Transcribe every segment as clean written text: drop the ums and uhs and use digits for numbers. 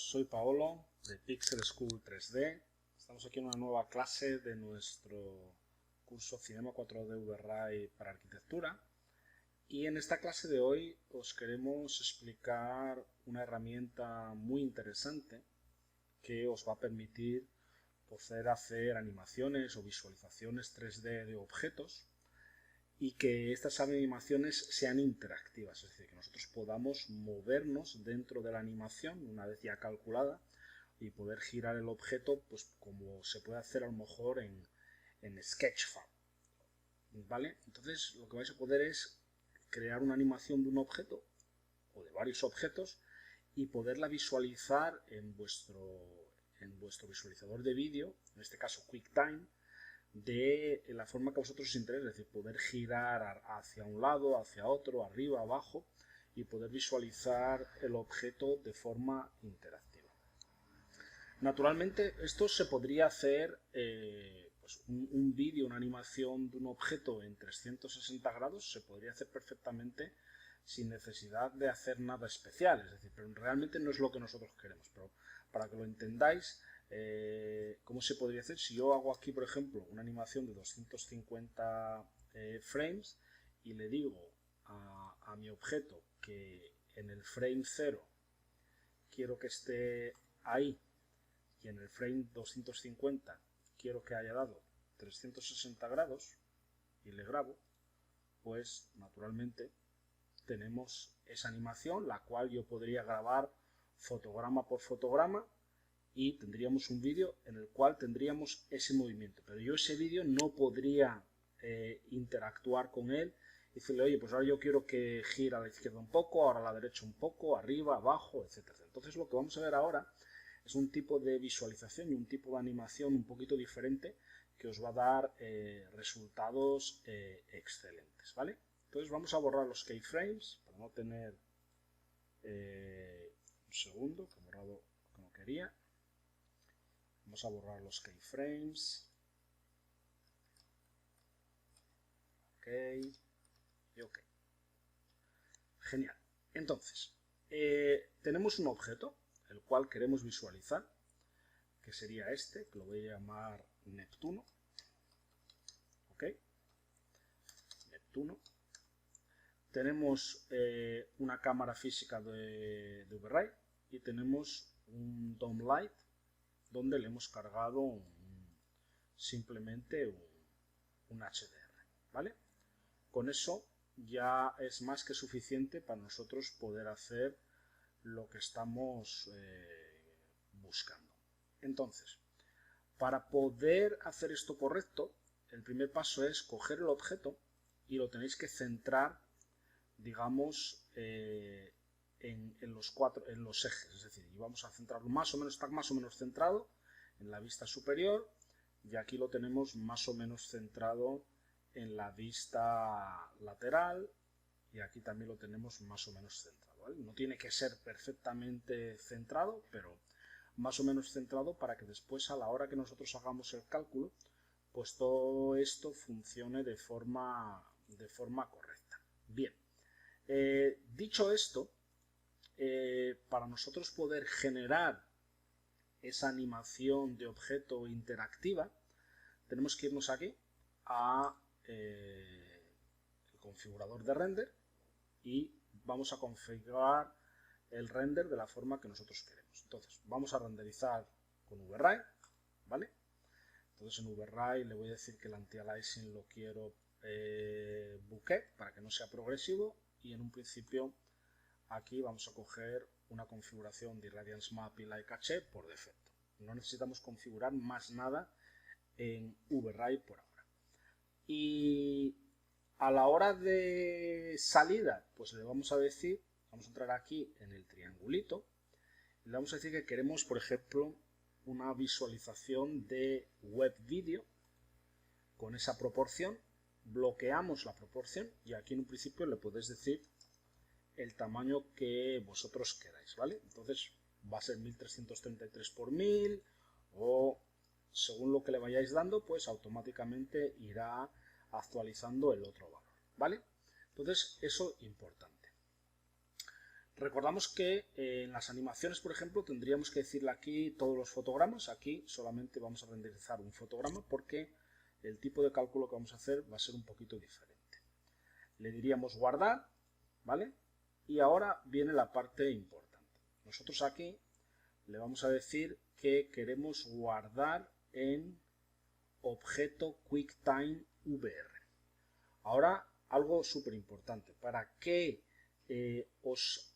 soy Paolo de Pixel School 3D. Estamos aquí en una nueva clase de nuestro curso Cinema 4D V-Ray para arquitectura. Y en esta clase de hoy os queremos explicar una herramienta muy interesante que os va a permitir poder hacer animaciones o visualizaciones 3D de objetos y que estas animaciones sean interactivas, es decir, que nosotros podamos movernos dentro de la animación una vez ya calculada y poder girar el objeto pues como se puede hacer a lo mejor en Sketchfab, ¿vale? Entonces lo que vais a poder es crear una animación de un objeto o de varios objetos y poderla visualizar en vuestro visualizador de vídeo, en este caso QuickTime, de la forma que a vosotros os interese, es decir, poder girar hacia un lado, hacia otro, arriba, abajo y poder visualizar el objeto de forma interactiva. Naturalmente esto se podría hacer pues un vídeo, una animación de un objeto en 360 grados se podría hacer perfectamente sin necesidad de hacer nada especial, es decir, pero realmente no es lo que nosotros queremos, pero para que lo entendáis, ¿cómo se podría hacer? Si yo hago aquí, por ejemplo, una animación de 250 frames y le digo a mi objeto que en el frame 0 quiero que esté ahí y en el frame 250 quiero que haya dado 360 grados y le grabo, pues naturalmente tenemos esa animación, la cual yo podría grabar fotograma por fotograma y tendríamos un vídeo en el cual tendríamos ese movimiento, pero yo ese vídeo no podría interactuar con él y decirle, oye, pues ahora yo quiero que gire a la izquierda un poco, ahora a la derecha un poco, arriba, abajo, etc. Entonces lo que vamos a ver ahora es un tipo de visualización y un tipo de animación un poquito diferente que os va a dar resultados excelentes, ¿vale? Entonces vamos a borrar los keyframes para no tener un segundo, que he borrado lo que no quería. Vamos a borrar los keyframes. Ok. Y ok. Genial. Entonces, tenemos un objeto, el cual queremos visualizar, que sería este, que lo voy a llamar Neptuno. Ok. Neptuno. Tenemos una cámara física de V-Ray y tenemos un DOM Light donde le hemos cargado simplemente un HDR, ¿vale? Con eso ya es más que suficiente para nosotros poder hacer lo que estamos buscando. Entonces, para poder hacer esto correcto, el primer paso es coger el objeto y lo tenéis que centrar, digamos, en los ejes, es decir, y vamos a centrarlo más o menos, está más o menos centrado en la vista superior y aquí lo tenemos más o menos centrado en la vista lateral y aquí también lo tenemos más o menos centrado, ¿vale? No tiene que ser perfectamente centrado, pero más o menos centrado para que después a la hora que nosotros hagamos el cálculo pues todo esto funcione de forma correcta. Bien, dicho esto, para nosotros poder generar esa animación de objeto interactiva tenemos que irnos aquí a el configurador de render y vamos a configurar el render de la forma que nosotros queremos. Entonces vamos a renderizar con V-Ray, ¿vale? Entonces en V-Ray le voy a decir que el anti-aliasing lo quiero bokeh para que no sea progresivo y en un principio aquí vamos a coger una configuración de Irradiance Map y Light Cache por defecto. No necesitamos configurar más nada en V-Ray por ahora. Y a la hora de salida, pues le vamos a decir, vamos a entrar aquí en el triangulito, y le vamos a decir que queremos, por ejemplo, una visualización de web vídeo con esa proporción, bloqueamos la proporción y aquí en un principio le podéis decir el tamaño que vosotros queráis, ¿vale? Entonces va a ser 1333 por 1000 o según lo que le vayáis dando, pues automáticamente irá actualizando el otro valor, ¿vale? Entonces eso es importante. Recordamos que en las animaciones, por ejemplo, tendríamos que decirle aquí todos los fotogramas. Aquí solamente vamos a renderizar un fotograma porque el tipo de cálculo que vamos a hacer va a ser un poquito diferente. Le diríamos guardar, ¿vale? Y ahora viene la parte importante. Nosotros aquí le vamos a decir que queremos guardar en objeto QuickTime VR. Ahora, algo súper importante. Para que os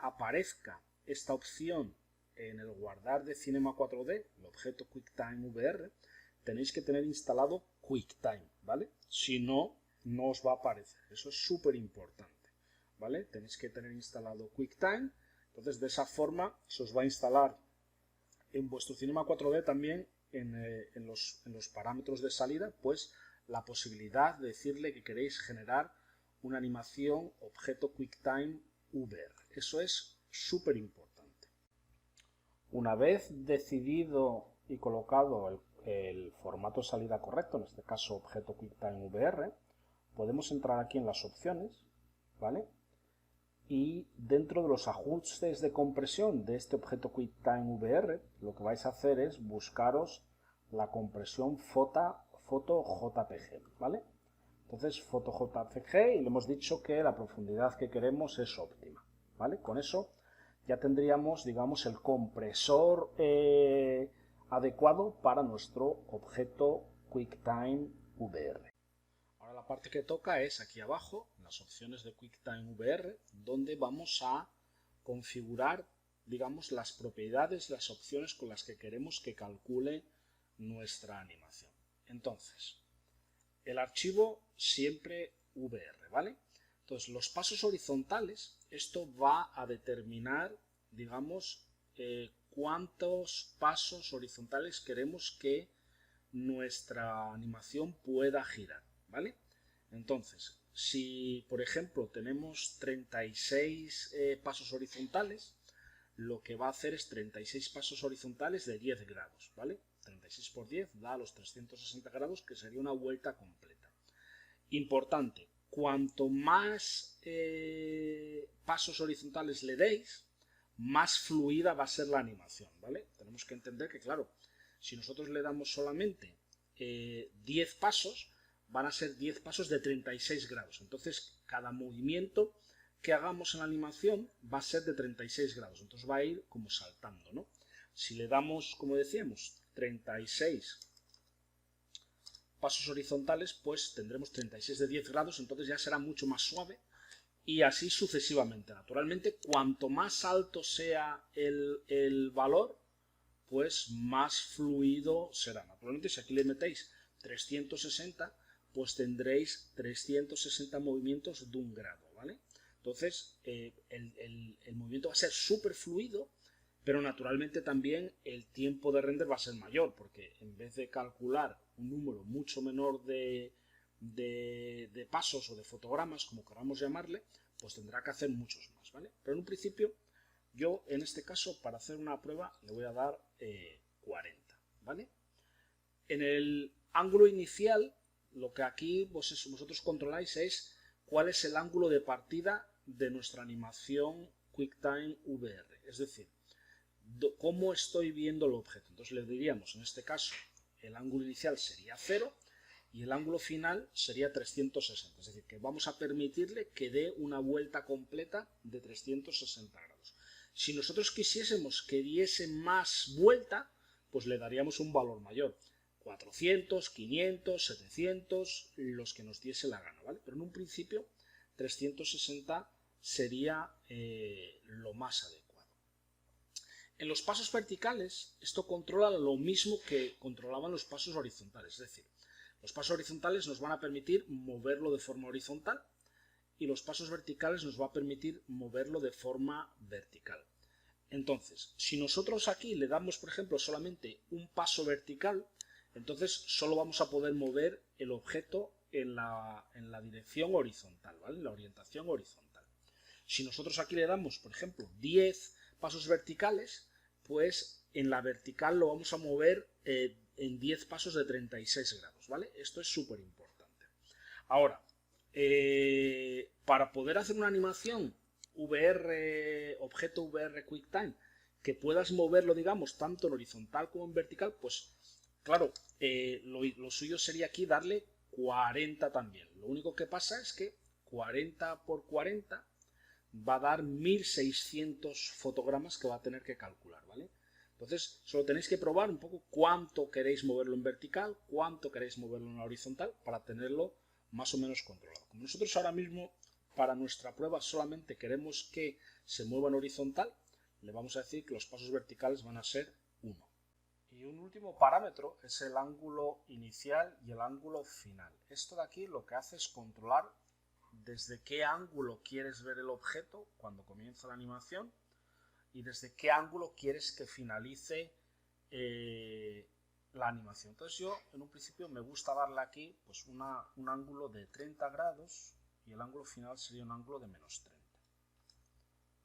aparezca esta opción en el guardar de Cinema 4D, el objeto QuickTime VR, tenéis que tener instalado QuickTime, ¿vale? Si no, no os va a aparecer. Eso es súper importante, ¿vale? Tenéis que tener instalado QuickTime. Entonces, de esa forma, se os va a instalar en vuestro Cinema 4D también en los parámetros de salida, pues la posibilidad de decirle que queréis generar una animación objeto QuickTime VR. Eso es súper importante. Una vez decidido y colocado el formato de salida correcto, en este caso objeto QuickTime VR, podemos entrar aquí en las opciones, ¿vale? Y dentro de los ajustes de compresión de este objeto QuickTime VR, lo que vais a hacer es buscaros la compresión foto JPG, ¿vale? Entonces, foto JPG, y le hemos dicho que la profundidad que queremos es óptima, ¿vale? Con eso ya tendríamos, digamos, el compresor adecuado para nuestro objeto QuickTime VR. Ahora la parte que toca es aquí abajo, en las opciones de QuickTime VR, donde vamos a configurar, digamos, las propiedades, las opciones con las que queremos que calcule nuestra animación. Entonces, el archivo siempre VR, ¿vale? Entonces, los pasos horizontales, esto va a determinar, digamos, cuántos pasos horizontales queremos que nuestra animación pueda girar, ¿vale? Entonces, si por ejemplo tenemos 36 pasos horizontales, lo que va a hacer es 36 pasos horizontales de 10 grados, ¿vale? 36 por 10 da los 360 grados, que sería una vuelta completa. Importante, cuanto más pasos horizontales le deis, más fluida va a ser la animación, ¿vale? Tenemos que entender que, claro, si nosotros le damos solamente 10 pasos, van a ser 10 pasos de 36 grados. Entonces, cada movimiento que hagamos en la animación va a ser de 36 grados. Entonces va a ir como saltando, ¿no? Si le damos, como decíamos, 36 pasos horizontales, pues tendremos 36 de 10 grados, entonces ya será mucho más suave, y así sucesivamente. Naturalmente, cuanto más alto sea el valor, pues más fluido será. Naturalmente, si aquí le metéis 360, pues tendréis 360 movimientos de 1 grado, ¿vale? Entonces, el movimiento va a ser súper fluido, pero naturalmente también el tiempo de render va a ser mayor, porque en vez de calcular un número mucho menor de pasos o de fotogramas, como queramos llamarle, pues tendrá que hacer muchos más, ¿vale? Pero en un principio, yo en este caso, para hacer una prueba, le voy a dar 40, ¿vale? En el ángulo inicial, lo que aquí vosotros controláis es cuál es el ángulo de partida de nuestra animación QuickTime VR, es decir, cómo estoy viendo el objeto. Entonces le diríamos, en este caso, el ángulo inicial sería 0 y el ángulo final sería 360. Es decir, que vamos a permitirle que dé una vuelta completa de 360 grados. Si nosotros quisiésemos que diese más vuelta, pues le daríamos un valor mayor. 400, 500, 700, los que nos diese la gana, ¿vale? Pero en un principio 360 sería lo más adecuado. En los pasos verticales, esto controla lo mismo que controlaban los pasos horizontales, es decir, los pasos horizontales nos van a permitir moverlo de forma horizontal y los pasos verticales nos va a permitir moverlo de forma vertical. Entonces, si nosotros aquí le damos, por ejemplo, solamente un paso vertical, entonces solo vamos a poder mover el objeto en la dirección horizontal, ¿vale? En la orientación horizontal. Si nosotros aquí le damos, por ejemplo, 10 pasos verticales, pues en la vertical lo vamos a mover en 10 pasos de 36 grados, ¿vale? Esto es súper importante. Ahora, para poder hacer una animación VR, objeto VR QuickTime, que puedas moverlo, digamos, tanto en horizontal como en vertical, pues claro, lo suyo sería aquí darle 40 también. Lo único que pasa es que 40 por 40 va a dar 1600 fotogramas que va a tener que calcular, ¿vale? Entonces, solo tenéis que probar un poco cuánto queréis moverlo en vertical, cuánto queréis moverlo en horizontal para tenerlo más o menos controlado. Como nosotros ahora mismo para nuestra prueba solamente queremos que se mueva en horizontal, le vamos a decir que los pasos verticales van a ser 1. Y un último parámetro es el ángulo inicial y el ángulo final. Esto de aquí lo que hace es controlar desde qué ángulo quieres ver el objeto cuando comienza la animación y desde qué ángulo quieres que finalice la animación. Entonces yo en un principio me gusta darle aquí pues un ángulo de 30 grados y el ángulo final sería un ángulo de menos 30.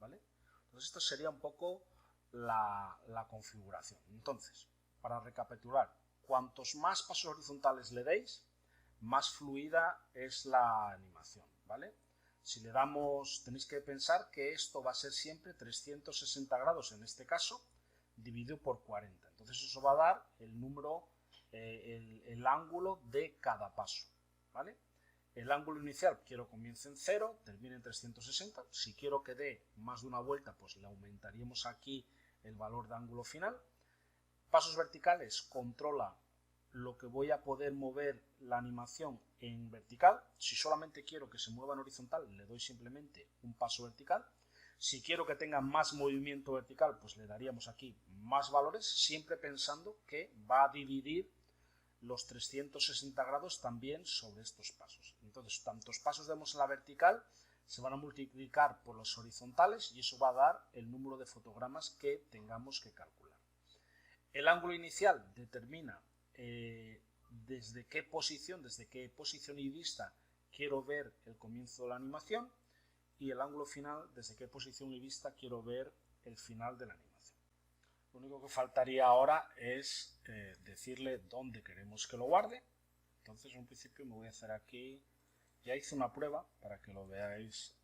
¿Vale? Entonces esto sería un poco la configuración. Entonces, para recapitular, cuantos más pasos horizontales le deis, más fluida es la animación, ¿vale? Si le damos, tenéis que pensar que esto va a ser siempre 360 grados en este caso, dividido por 40. Entonces eso va a dar el número, el ángulo de cada paso, ¿vale? El ángulo inicial quiero que comience en 0, termine en 360. Si quiero que dé más de una vuelta, pues le aumentaríamos aquí el valor de ángulo final. Pasos verticales controla lo que voy a poder mover la animación en vertical. Si solamente quiero que se mueva en horizontal, le doy simplemente un paso vertical. Si quiero que tenga más movimiento vertical, pues le daríamos aquí más valores, siempre pensando que va a dividir los 360 grados también sobre estos pasos. Entonces, tantos pasos demos en la vertical se van a multiplicar por los horizontales y eso va a dar el número de fotogramas que tengamos que calcular. El ángulo inicial determina desde qué posición y vista quiero ver el comienzo de la animación y el ángulo final desde qué posición y vista quiero ver el final de la animación. Lo único que faltaría ahora es decirle dónde queremos que lo guarde. Entonces en un principio me voy a hacer aquí, ya hice una prueba para que lo veáis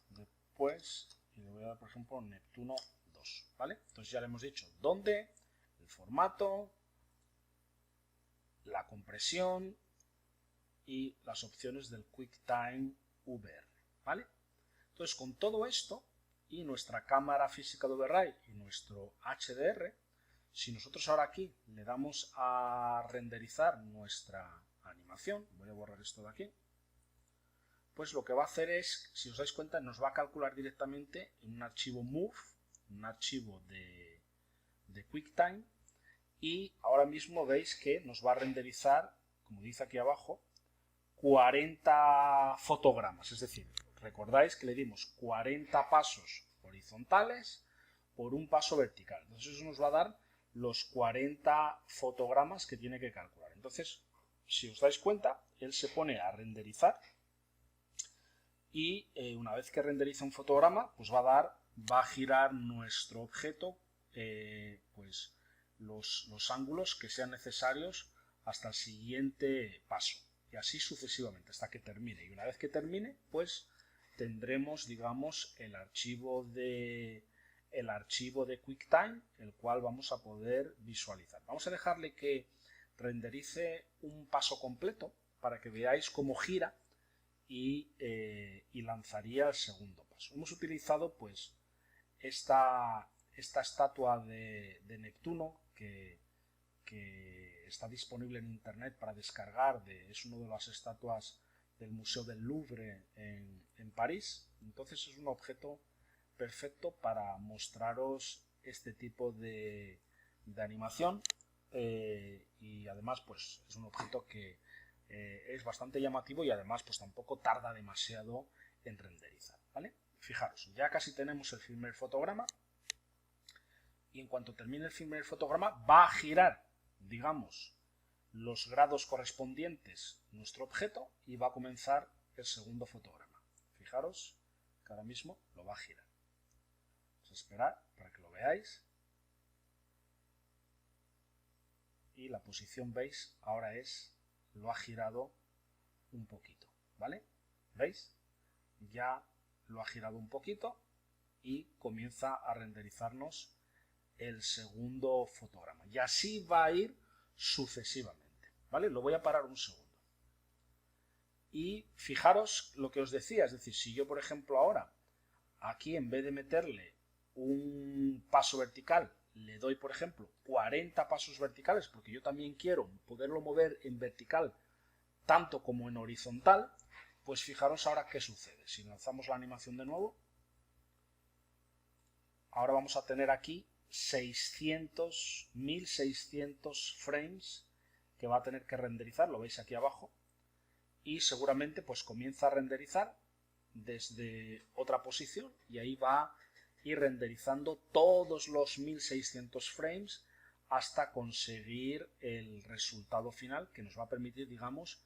después y le voy a dar por ejemplo Neptuno 2, ¿vale? Entonces ya le hemos dicho dónde, el formato, la compresión y las opciones del QuickTime VR, ¿vale? Entonces con todo esto y nuestra cámara física de override y nuestro HDR, si nosotros ahora aquí le damos a renderizar nuestra animación, voy a borrar esto de aquí, pues lo que va a hacer es, si os dais cuenta, nos va a calcular directamente en un archivo Move, un archivo de QuickTime, y ahora mismo veis que nos va a renderizar, como dice aquí abajo, 40 fotogramas, es decir, recordáis que le dimos 40 pasos horizontales por un paso vertical. Entonces eso nos va a dar los 40 fotogramas que tiene que calcular. Entonces, si os dais cuenta, él se pone a renderizar y una vez que renderiza un fotograma, pues va a girar nuestro objeto pues los ángulos que sean necesarios hasta el siguiente paso. Y así sucesivamente hasta que termine. Y una vez que termine, pues tendremos, digamos, el archivo de QuickTime, el cual vamos a poder visualizar. Vamos a dejarle que renderice un paso completo para que veáis cómo gira y lanzaría el segundo paso. Hemos utilizado pues esta estatua de Neptuno que está disponible en internet para descargar, es una de las estatuas del Museo del Louvre en París. Entonces es un objeto perfecto para mostraros este tipo de animación y además pues es un objeto que es bastante llamativo y además pues tampoco tarda demasiado en renderizar, ¿vale? Fijaros, ya casi tenemos el primer fotograma y en cuanto termine el primer fotograma va a girar, digamos, los grados correspondientes a nuestro objeto y va a comenzar el segundo fotograma. Fijaros que ahora mismo lo va a girar. Vamos a esperar para que lo veáis. Y la posición, veis, ahora lo ha girado un poquito, ¿vale? ¿Veis? Ya lo ha girado un poquito y comienza a renderizarnos el segundo fotograma. Y así va a ir sucesivamente, ¿vale? Lo voy a parar un segundo. Y fijaros lo que os decía, es decir, si yo, por ejemplo, ahora, aquí en vez de meterle un paso vertical, le doy, por ejemplo, 40 pasos verticales, porque yo también quiero poderlo mover en vertical tanto como en horizontal, pues fijaros ahora qué sucede. Si lanzamos la animación de nuevo, ahora vamos a tener aquí 1600 frames que va a tener que renderizar, lo veis aquí abajo, y seguramente pues comienza a renderizar desde otra posición y ahí va a ir renderizando todos los 1600 frames hasta conseguir el resultado final que nos va a permitir, digamos,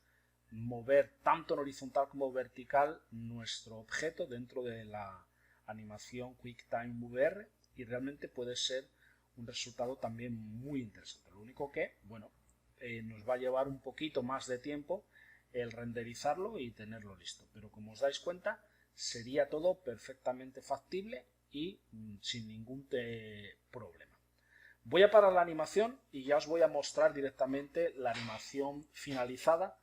mover tanto en horizontal como vertical nuestro objeto dentro de la animación QuickTime VR y realmente puede ser un resultado también muy interesante. Lo único que, bueno, nos va a llevar un poquito más de tiempo el renderizarlo y tenerlo listo. Pero como os dais cuenta, sería todo perfectamente factible y sin ningún problema. Voy a parar la animación y ya os voy a mostrar directamente la animación finalizada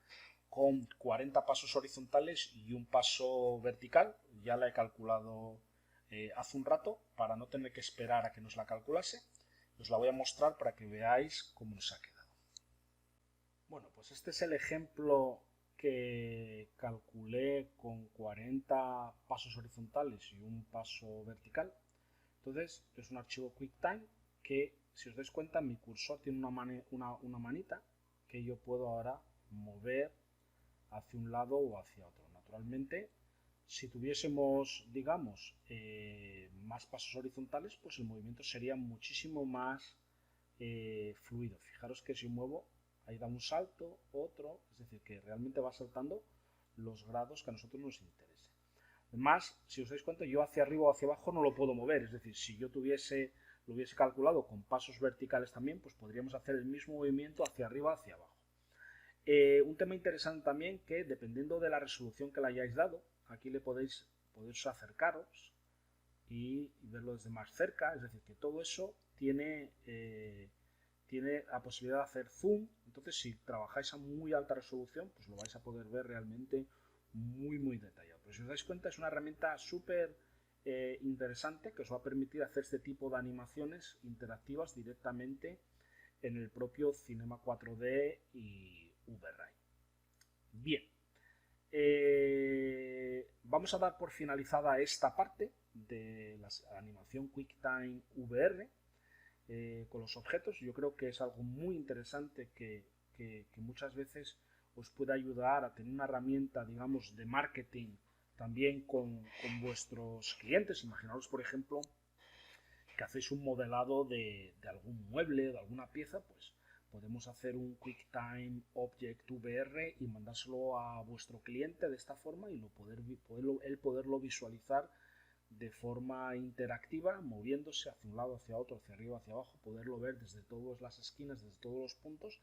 con 40 pasos horizontales y un paso vertical. Ya la he calculado hace un rato para no tener que esperar a que nos la calculase. Os la voy a mostrar para que veáis cómo nos ha quedado. Bueno, pues este es el ejemplo que calculé con 40 pasos horizontales y un paso vertical. Entonces es un archivo QuickTime que, si os dais cuenta, mi cursor tiene una manita que yo puedo ahora mover hacia un lado o hacia otro. Naturalmente, si tuviésemos, digamos, más pasos horizontales, pues el movimiento sería muchísimo más fluido. Fijaros que si muevo, ahí da un salto, otro, es decir, que realmente va saltando los grados que a nosotros nos interese. Además, si os dais cuenta, yo hacia arriba o hacia abajo no lo puedo mover, es decir, si yo lo hubiese calculado con pasos verticales también, pues podríamos hacer el mismo movimiento hacia arriba o hacia abajo. Un tema interesante también que, dependiendo de la resolución que le hayáis dado, aquí le podéis acercaros y verlo desde más cerca, es decir, que todo eso tiene la posibilidad de hacer zoom. Entonces, si trabajáis a muy alta resolución, pues lo vais a poder ver realmente muy detallado. Pero si os dais cuenta, es una herramienta súper interesante que os va a permitir hacer este tipo de animaciones interactivas directamente en el propio Cinema 4D y VRAI. Bien, vamos a dar por finalizada esta parte de la animación QuickTime VR con los objetos. Yo creo que es algo muy interesante que muchas veces os puede ayudar a tener una herramienta, digamos, de marketing también con vuestros clientes. Imaginaos, por ejemplo, que hacéis un modelado de algún mueble, de alguna pieza, pues podemos hacer un QuickTime Object VR y mandárselo a vuestro cliente de esta forma y poderlo visualizar de forma interactiva, moviéndose hacia un lado, hacia otro, hacia arriba, hacia abajo, poderlo ver desde todas las esquinas, desde todos los puntos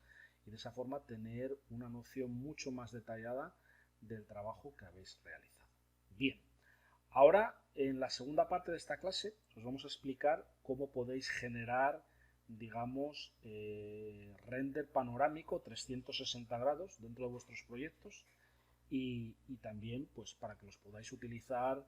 y de esa forma tener una noción mucho más detallada del trabajo que habéis realizado. Bien, ahora en la segunda parte de esta clase os vamos a explicar cómo podéis generar, digamos, render panorámico 360 grados dentro de vuestros proyectos y también pues para que los podáis utilizar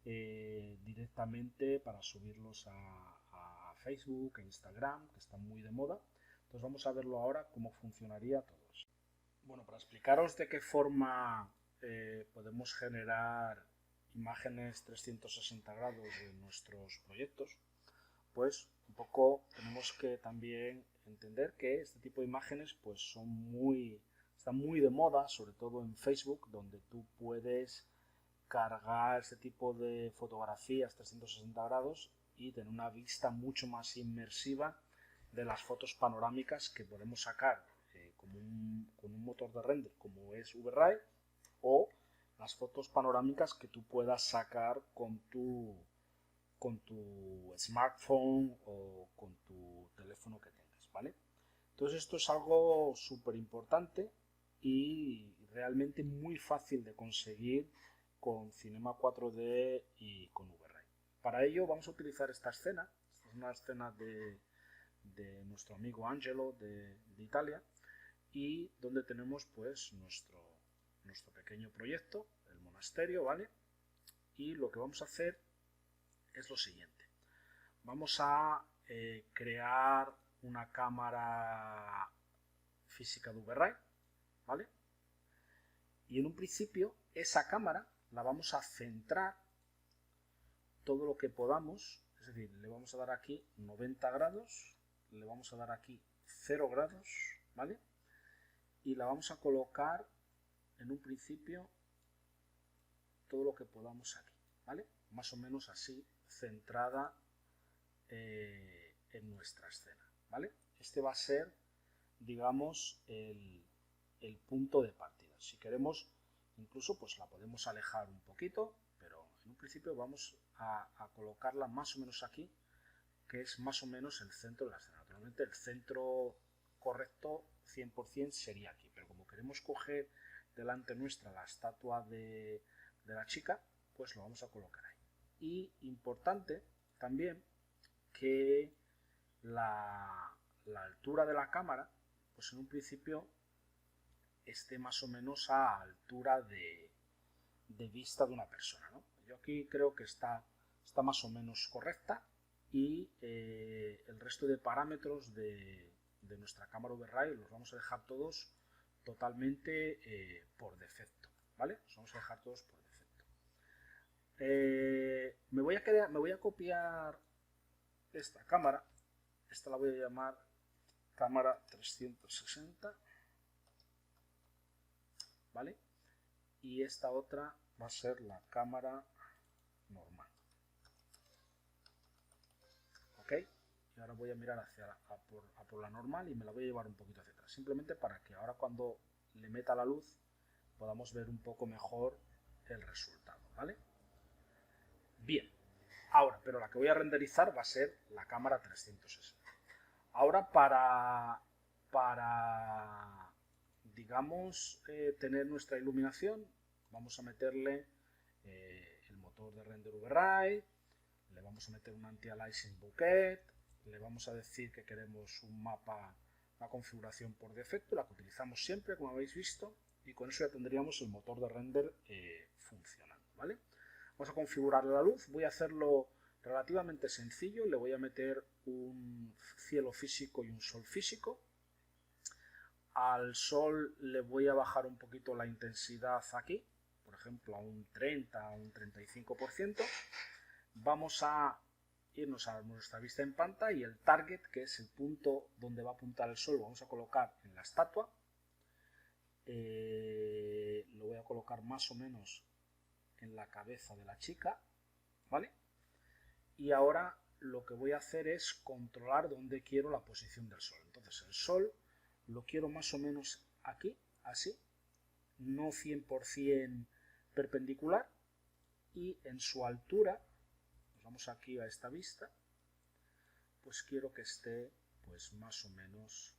directamente para subirlos a Facebook, a Instagram, que están muy de moda. Entonces vamos a verlo ahora cómo funcionaría todo eso. Bueno, para explicaros de qué forma podemos generar imágenes 360 grados de nuestros proyectos, pues un poco tenemos que también entender que este tipo de imágenes pues están muy de moda, sobre todo en Facebook, donde tú puedes cargar este tipo de fotografías 360 grados y tener una vista mucho más inmersiva de las fotos panorámicas que podemos sacar con un motor de render como es VRAI o las fotos panorámicas que tú puedas sacar con tu smartphone o con tu teléfono que tengas, ¿vale? Entonces esto es algo súper importante y realmente muy fácil de conseguir con Cinema 4D y con VRay. Para ello vamos a utilizar esta escena. Esta es una escena de nuestro amigo Angelo de Italia, y donde tenemos pues nuestro pequeño proyecto, el monasterio, ¿vale? Y lo que vamos a hacer es lo siguiente. Vamos a crear una cámara física de VRay, ¿vale? Y en un principio esa cámara la vamos a centrar todo lo que podamos, es decir, le vamos a dar aquí 90 grados, le vamos a dar aquí 0 grados, ¿vale? Y la vamos a colocar en un principio todo lo que podamos aquí, ¿vale? Más o menos así, centrada en nuestra escena, ¿vale? Este va a ser, digamos, el punto de partida. Si queremos, incluso pues la podemos alejar un poquito, pero en un principio vamos a colocarla más o menos aquí, que es más o menos el centro de la escena. Naturalmente el centro correcto 100% sería aquí, pero como queremos coger delante nuestra la estatua de la chica, pues lo vamos a colocar ahí. Y importante también que la altura de la cámara, pues en un principio esté más o menos a altura de vista de una persona, ¿no? Yo aquí creo que está más o menos correcta, y el resto de parámetros de nuestra cámara VRay los vamos a dejar todos totalmente por defecto, ¿vale? Los vamos a dejar todos por defecto. Me voy a copiar esta cámara. Esta la voy a llamar cámara 360, ¿vale? Y esta otra va a ser la cámara normal, ¿ok? Y ahora voy a mirar a por la normal, y me la voy a llevar un poquito hacia atrás, simplemente para que ahora cuando le meta la luz podamos ver un poco mejor el resultado, ¿vale? Bien, ahora, pero la que voy a renderizar va a ser la cámara 360. Ahora para digamos, tener nuestra iluminación, vamos a meterle el motor de render VRay, le vamos a meter un anti-aliasing bouquet, le vamos a decir que queremos un mapa, una configuración por defecto, la que utilizamos siempre, como habéis visto, y con eso ya tendríamos el motor de render funcionando, ¿vale? Vamos a configurar la luz. Voy a hacerlo relativamente sencillo. Le voy a meter un cielo físico y un sol físico. Al sol le voy a bajar un poquito la intensidad aquí, por ejemplo a un 30, a un 35%. Vamos a irnos a nuestra vista en pantalla, y el target, que es el punto donde va a apuntar el sol, lo vamos a colocar en la estatua. Lo voy a colocar más o menos en la cabeza de la chica, ¿vale? Y ahora lo que voy a hacer es controlar dónde quiero la posición del sol. Entonces el sol lo quiero más o menos aquí, así, no 100% perpendicular, y en su altura, nos vamos aquí a esta vista, pues quiero que esté pues más o menos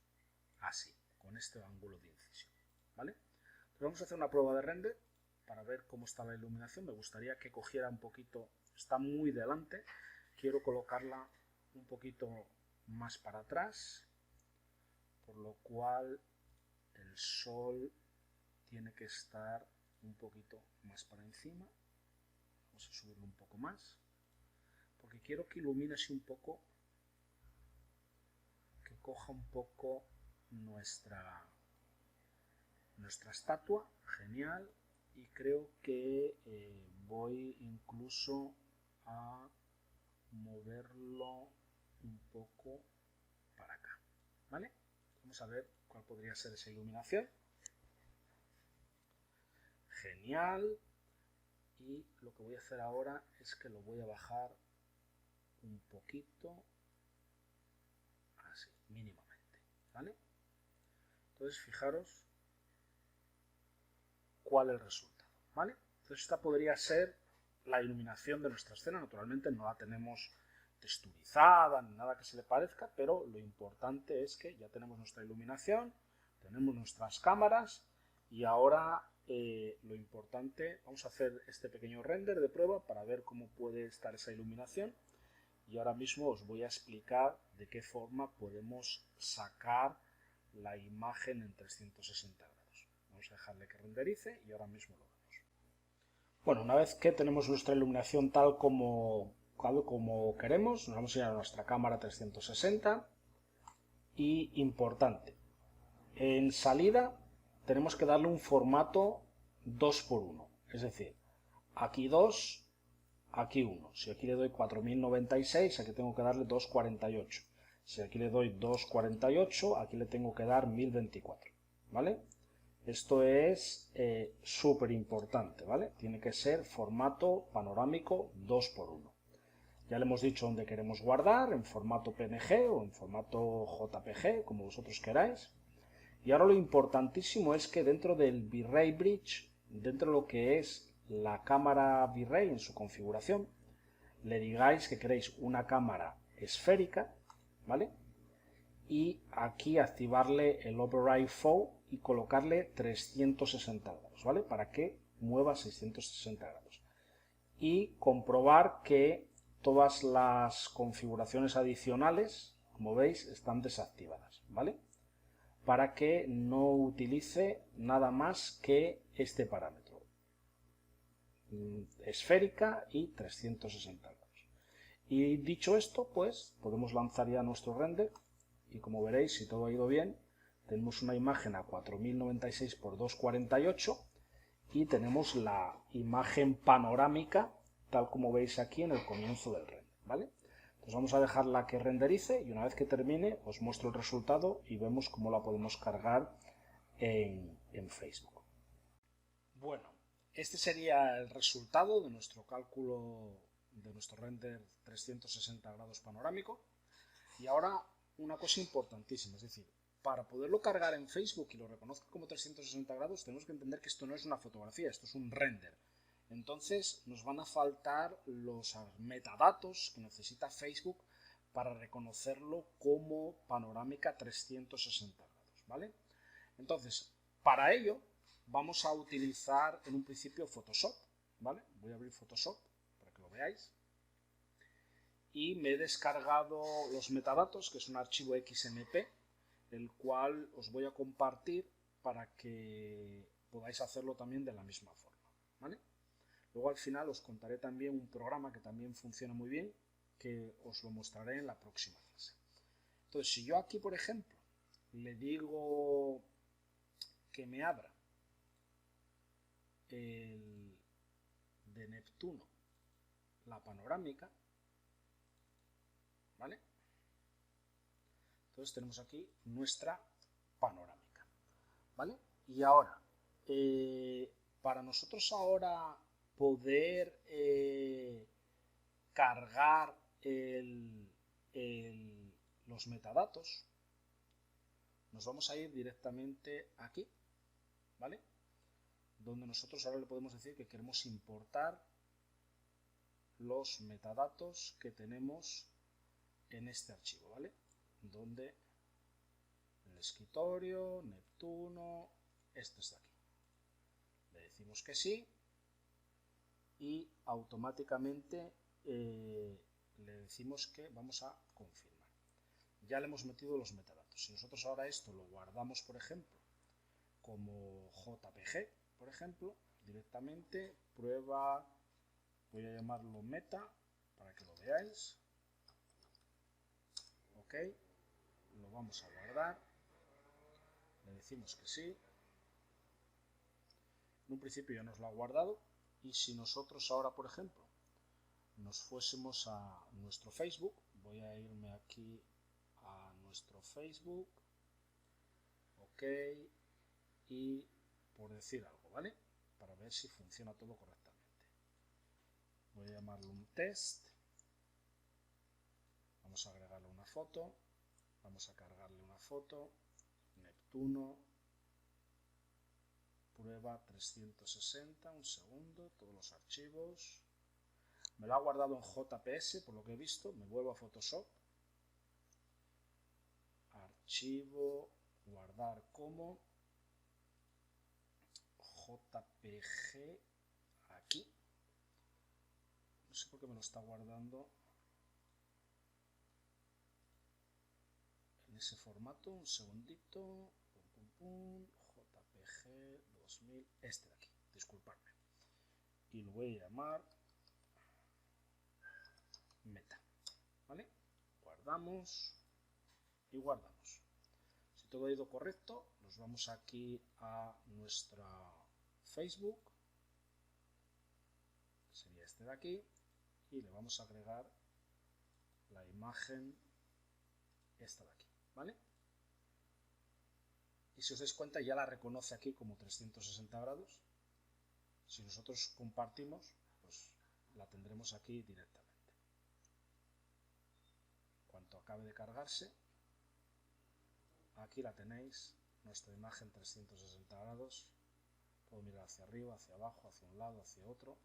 así, con este ángulo de incisión, ¿vale? Entonces vamos a hacer una prueba de render para ver cómo está la iluminación. Me gustaría que cogiera un poquito, está muy delante, quiero colocarla un poquito más para atrás, por lo cual el sol tiene que estar un poquito más para encima. Vamos a subirlo un poco más, porque quiero que ilumine así un poco, que coja un poco nuestra estatua. Genial. Y creo que voy incluso a moverlo un poco para acá, ¿vale? Vamos a ver cuál podría ser esa iluminación. Genial. Y lo que voy a hacer ahora es que lo voy a bajar un poquito, así, mínimamente, ¿vale? Entonces fijaros cuál es el resultado, ¿vale? Entonces esta podría ser la iluminación de nuestra escena. Naturalmente no la tenemos texturizada ni nada que se le parezca, pero lo importante es que ya tenemos nuestra iluminación, tenemos nuestras cámaras, y ahora lo importante, vamos a hacer este pequeño render de prueba para ver cómo puede estar esa iluminación. Y ahora mismo os voy a explicar de qué forma podemos sacar la imagen en 360 grados. Vamos a dejarle que renderice y ahora mismo lo vemos. Bueno, una vez que tenemos nuestra iluminación tal como queremos, nos vamos a ir a nuestra cámara 360 y importante, en salida tenemos que darle un formato 2x1, es decir, aquí 2, aquí 1. Si aquí le doy 4096, aquí tengo que darle 248. Si aquí le doy 248, aquí le tengo que dar 1024, ¿vale? Esto es súper importante, ¿vale? Tiene que ser formato panorámico 2x1. Ya le hemos dicho dónde queremos guardar, en formato PNG o en formato JPG, como vosotros queráis. Y ahora lo importantísimo es que dentro del V-Ray Bridge, dentro de lo que es la cámara V-Ray en su configuración, le digáis que queréis una cámara esférica, ¿vale? Y aquí activarle el Override Flow y colocarle 360 grados, ¿vale? Para que mueva 660 grados. Y comprobar que todas las configuraciones adicionales, como veis, están desactivadas, ¿vale? Para que no utilice nada más que este parámetro, esférica y 360 grados. Y dicho esto, pues podemos lanzar ya nuestro render y como veréis, si todo ha ido bien, tenemos una imagen a 4096 x 248 y tenemos la imagen panorámica tal como veis aquí en el comienzo del render, ¿vale? Entonces vamos a dejarla que renderice y una vez que termine os muestro el resultado y vemos cómo la podemos cargar en Facebook. Bueno, este sería el resultado de nuestro cálculo de nuestro render 360 grados panorámico. Y ahora una cosa importantísima, es decir, para poderlo cargar en Facebook y lo reconozca como 360 grados, tenemos que entender que esto no es una fotografía, esto es un render. Entonces nos van a faltar los metadatos que necesita Facebook para reconocerlo como panorámica 360 grados, ¿vale? Entonces, para ello vamos a utilizar en un principio Photoshop, ¿vale? Voy a abrir Photoshop para que lo veáis. Y me he descargado los metadatos, que es un archivo XMP, el cual os voy a compartir para que podáis hacerlo también de la misma forma, ¿vale? Luego al final os contaré también un programa que también funciona muy bien, que os lo mostraré en la próxima clase. Entonces, si yo aquí, por ejemplo, le digo que me abra el de Neptuno, la panorámica, ¿vale? Entonces tenemos aquí nuestra panorámica, ¿vale? Y ahora, para nosotros ahora poder cargar los metadatos, nos vamos a ir directamente aquí, ¿vale? Donde nosotros ahora le podemos decir que queremos importar los metadatos que tenemos en este archivo, ¿vale? Donde el escritorio, Neptuno, esto está aquí. Le decimos que sí y automáticamente le decimos que vamos a confirmar. Ya le hemos metido los metadatos. Si nosotros ahora esto lo guardamos, por ejemplo, como JPG, por ejemplo, directamente prueba, voy a llamarlo meta para que lo veáis. Ok, lo vamos a guardar, le decimos que sí. En un principio ya nos lo ha guardado y si nosotros ahora, por ejemplo, nos fuésemos a nuestro Facebook, voy a irme aquí a nuestro Facebook, ok, y por decir algo, ¿vale? Para ver si funciona todo correctamente. Voy a llamarlo un test, vamos a agregarle una foto, vamos a cargarle una foto, Neptuno, prueba 360, un segundo, todos los archivos. Me lo ha guardado en JPS, por lo que he visto. Me vuelvo a Photoshop. Archivo, guardar como JPG aquí. No sé por qué me lo está guardando en ese formato. Un segundito. JPG 2000, este de aquí, disculpadme. Y lo voy a llamar meta. ¿Vale? Guardamos y guardamos. Si todo ha ido correcto, nos vamos aquí a nuestra Facebook, que sería este de aquí, y le vamos a agregar la imagen esta de aquí, ¿vale? Y si os dais cuenta, ya la reconoce aquí como 360 grados. Si nosotros compartimos, pues la tendremos aquí directamente. Cuando acabe de cargarse, aquí la tenéis, nuestra imagen 360 grados. Puedo mirar hacia arriba, hacia abajo, hacia un lado, hacia otro,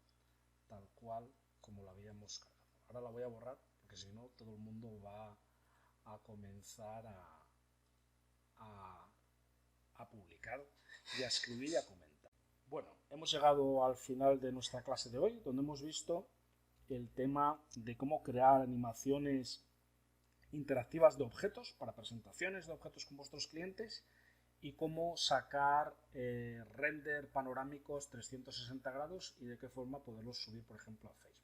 tal cual como la habíamos cargado. Ahora la voy a borrar porque si no todo el mundo va a comenzar a publicar y a escribir y a comentar. Bueno, hemos llegado al final de nuestra clase de hoy, donde hemos visto el tema de cómo crear animaciones interactivas de objetos para presentaciones de objetos con vuestros clientes y cómo sacar render panorámicos 360 grados y de qué forma poderlos subir, por ejemplo, a Facebook.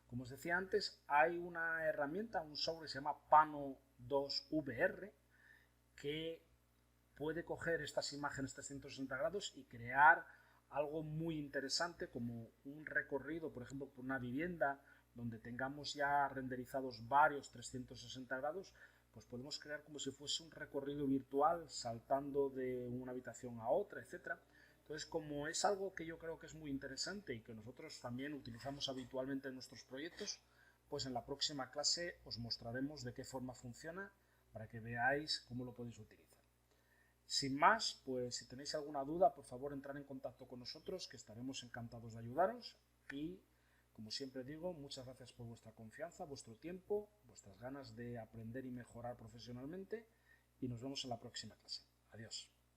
Como os decía antes, hay una herramienta, un software que se llama Pano 2 VR, que puede coger estas imágenes 360 grados y crear algo muy interesante como un recorrido, por ejemplo, por una vivienda donde tengamos ya renderizados varios 360 grados, pues podemos crear como si fuese un recorrido virtual saltando de una habitación a otra, etcétera. Entonces, como es algo que yo creo que es muy interesante y que nosotros también utilizamos habitualmente en nuestros proyectos, pues en la próxima clase os mostraremos de qué forma funciona para que veáis cómo lo podéis utilizar. Sin más, pues si tenéis alguna duda, por favor entrar en contacto con nosotros, que estaremos encantados de ayudaros. Y, como siempre digo, muchas gracias por vuestra confianza, vuestro tiempo, vuestras ganas de aprender y mejorar profesionalmente. Y nos vemos en la próxima clase. Adiós.